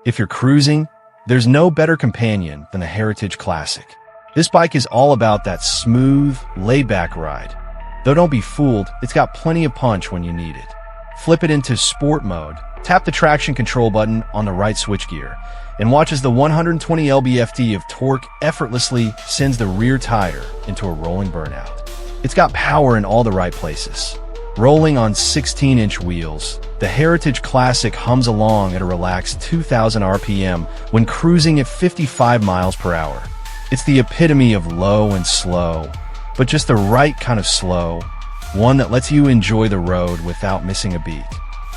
If you're cruising, there's no better companion than the Heritage Classic. This bike is all about that smooth, laid-back ride. Though don't be fooled, it's got plenty of punch when you need it. Flip it into sport mode, tap the traction control button on the right switchgear, and watch as the 120 lb-ft of torque effortlessly sends the rear tire into a rolling burnout. It's got power in all the right places. Rolling on 16-inch wheels, the Heritage Classic hums along at a relaxed 2,000 RPM when cruising at 55 miles per hour. It's the epitome of low and slow, but just the right kind of slow, one that lets you enjoy the road without missing a beat.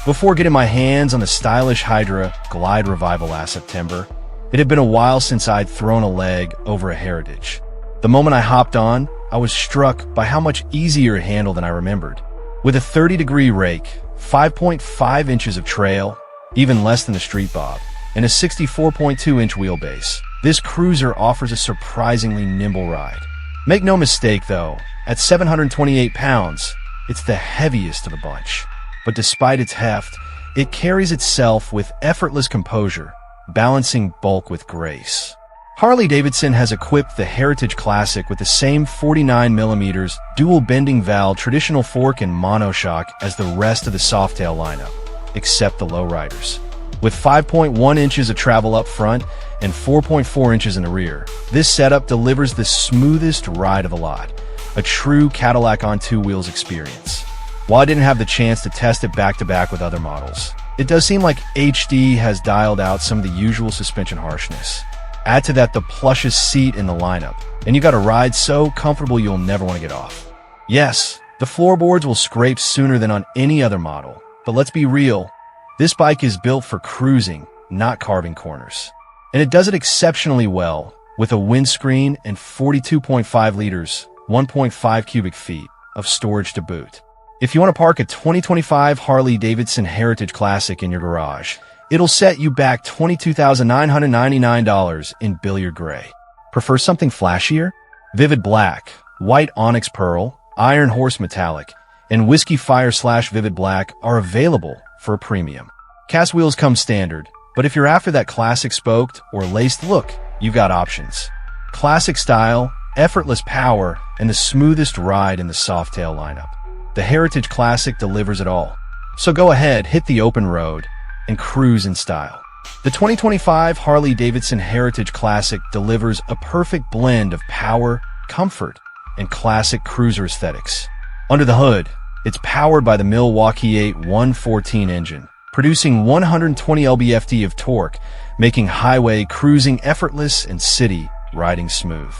Before getting my hands on the stylish Hydra Glide Revival last September, it had been a while since I'd thrown a leg over a Heritage. The moment I hopped on, I was struck by how much easier it handled than I remembered. With a 30-degree rake, 5.5 inches of trail, even less than the Street Bob, and a 64.2-inch wheelbase, this cruiser offers a surprisingly nimble ride. Make no mistake though, at 728 pounds, it's the heaviest of the bunch. But despite its heft, it carries itself with effortless composure, balancing bulk with grace. Harley Davidson has equipped the Heritage Classic with the same 49mm dual bending valve traditional fork and monoshock as the rest of the Softail lineup, except the lowriders. With 5.1 inches of travel up front and 4.4 inches in the rear, this setup delivers the smoothest ride of the lot, a true Cadillac on two wheels experience. While I didn't have the chance to test it back-to-back with other models, it does seem like HD has dialed out some of the usual suspension harshness. Add to that the plushest seat in the lineup, and you got a ride so comfortable you'll never want to get off. Yes, the floorboards will scrape sooner than on any other model, but let's be real, this bike is built for cruising, not carving corners. And it does it exceptionally well, with a windscreen and 42.5 liters, 1.5 cubic feet, of storage to boot. If you want to park a 2025 Harley Davidson Heritage Classic in your garage, it'll set you back $22,999 in Billiard Gray. Prefer something flashier? Vivid Black, White Onyx Pearl, Iron Horse Metallic, and Whiskey Fire / Vivid Black are available for a premium. Cast wheels come standard, but if you're after that classic spoked or laced look, you've got options. Classic style, effortless power, and the smoothest ride in the Softail lineup. The Heritage Classic delivers it all. So go ahead, hit the open road, and cruise in style. The 2025 Harley Davidson Heritage Classic delivers a perfect blend of power, comfort, and classic cruiser aesthetics. Under the hood, it's powered by the Milwaukee 8 114 engine, producing 120 lb-ft of torque, making highway cruising effortless and city riding smooth.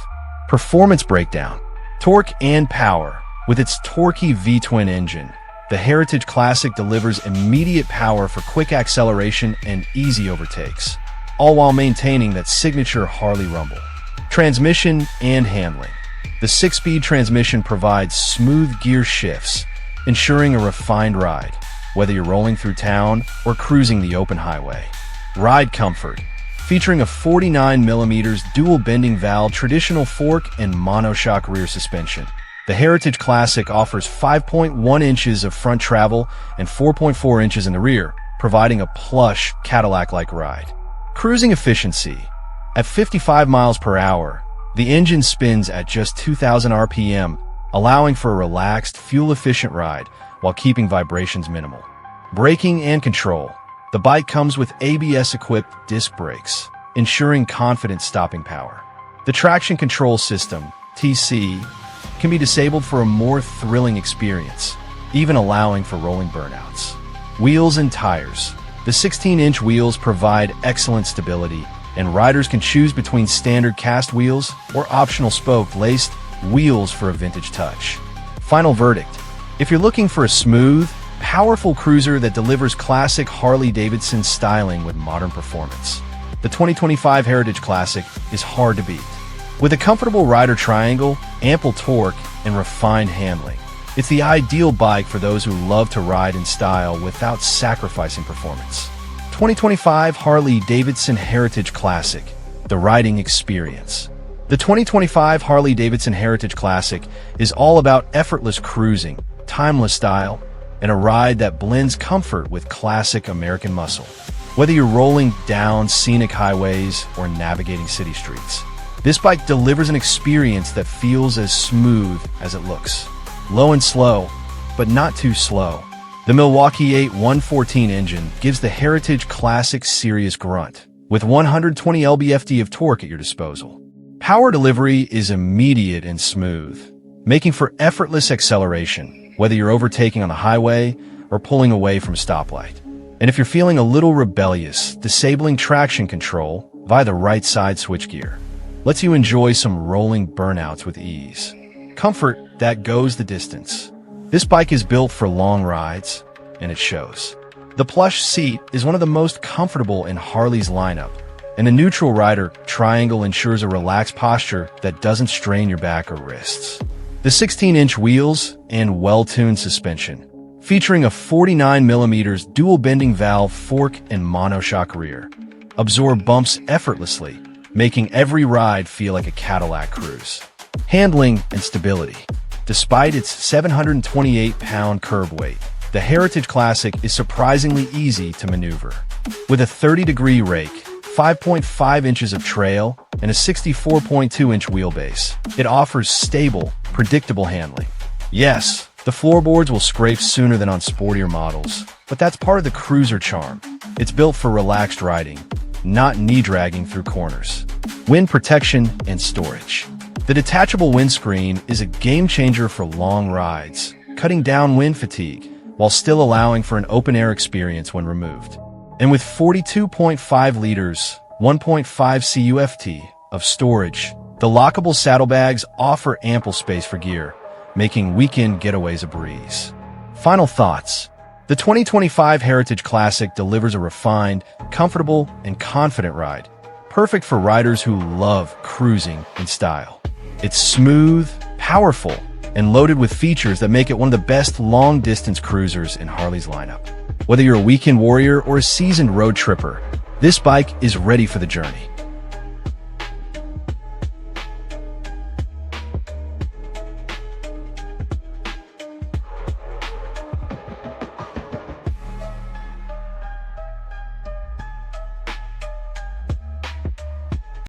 Performance breakdown. Torque and power. With its torquey V-twin engine, the Heritage Classic delivers immediate power for quick acceleration and easy overtakes, all while maintaining that signature Harley rumble. Transmission and handling. The 6-speed transmission provides smooth gear shifts, ensuring a refined ride, whether you're rolling through town or cruising the open highway. Ride comfort. Featuring a 49mm dual bending valve traditional fork and monoshock rear suspension, the Heritage Classic offers 5.1 inches of front travel and 4.4 inches in the rear, providing a plush Cadillac-like ride. Cruising efficiency. At 55 miles per hour, the engine spins at just 2,000 RPM, allowing for a relaxed, fuel-efficient ride while keeping vibrations minimal. Braking and control. The bike comes with ABS-equipped disc brakes, ensuring confident stopping power. The traction control system, TC, can be disabled for a more thrilling experience, even allowing for rolling burnouts. Wheels and tires. The 16-inch wheels provide excellent stability, and riders can choose between standard cast wheels or optional spoke-laced wheels for a vintage touch. Final verdict. If you're looking for a smooth, powerful cruiser that delivers classic Harley-Davidson styling with modern performance, the 2025 Heritage Classic is hard to beat. With a comfortable rider triangle, ample torque, and refined handling, it's the ideal bike for those who love to ride in style without sacrificing performance. 2025 Harley Davidson Heritage Classic, the riding experience. The 2025 Harley Davidson Heritage Classic is all about effortless cruising, timeless style, and a ride that blends comfort with classic American muscle. Whether you're rolling down scenic highways or navigating city streets, this bike delivers an experience that feels as smooth as it looks. Low and slow, but not too slow. The Milwaukee 8 114 engine gives the Heritage Classic serious grunt, with 120 lb-ft of torque at your disposal. Power delivery is immediate and smooth, making for effortless acceleration, whether you're overtaking on the highway or pulling away from a stoplight. And if you're feeling a little rebellious, disabling traction control via the right side switchgear lets you enjoy some rolling burnouts with ease. Comfort that goes the distance. This bike is built for long rides, and it shows. The plush seat is one of the most comfortable in Harley's lineup, and the neutral rider triangle ensures a relaxed posture that doesn't strain your back or wrists. The 16-inch wheels and well-tuned suspension, featuring a 49mm dual bending valve fork and monoshock rear, absorb bumps effortlessly, making every ride feel like a Cadillac cruise. Handling and stability. Despite its 728-pound curb weight, the Heritage Classic is surprisingly easy to maneuver. With a 30-degree rake, 5.5 inches of trail, and a 64.2-inch wheelbase, it offers stable, predictable handling. Yes, the floorboards will scrape sooner than on sportier models, but that's part of the cruiser charm. It's built for relaxed riding, not knee-dragging through corners. Wind protection and storage. The detachable windscreen is a game-changer for long rides, cutting down wind fatigue while still allowing for an open-air experience when removed. And with 42.5 liters, 1.5 CUFT of storage, the lockable saddlebags offer ample space for gear, making weekend getaways a breeze. Final thoughts. The 2025 Heritage Classic delivers a refined, comfortable, and confident ride, perfect for riders who love cruising in style. It's smooth, powerful, and loaded with features that make it one of the best long-distance cruisers in Harley's lineup. Whether you're a weekend warrior or a seasoned road tripper, this bike is ready for the journey.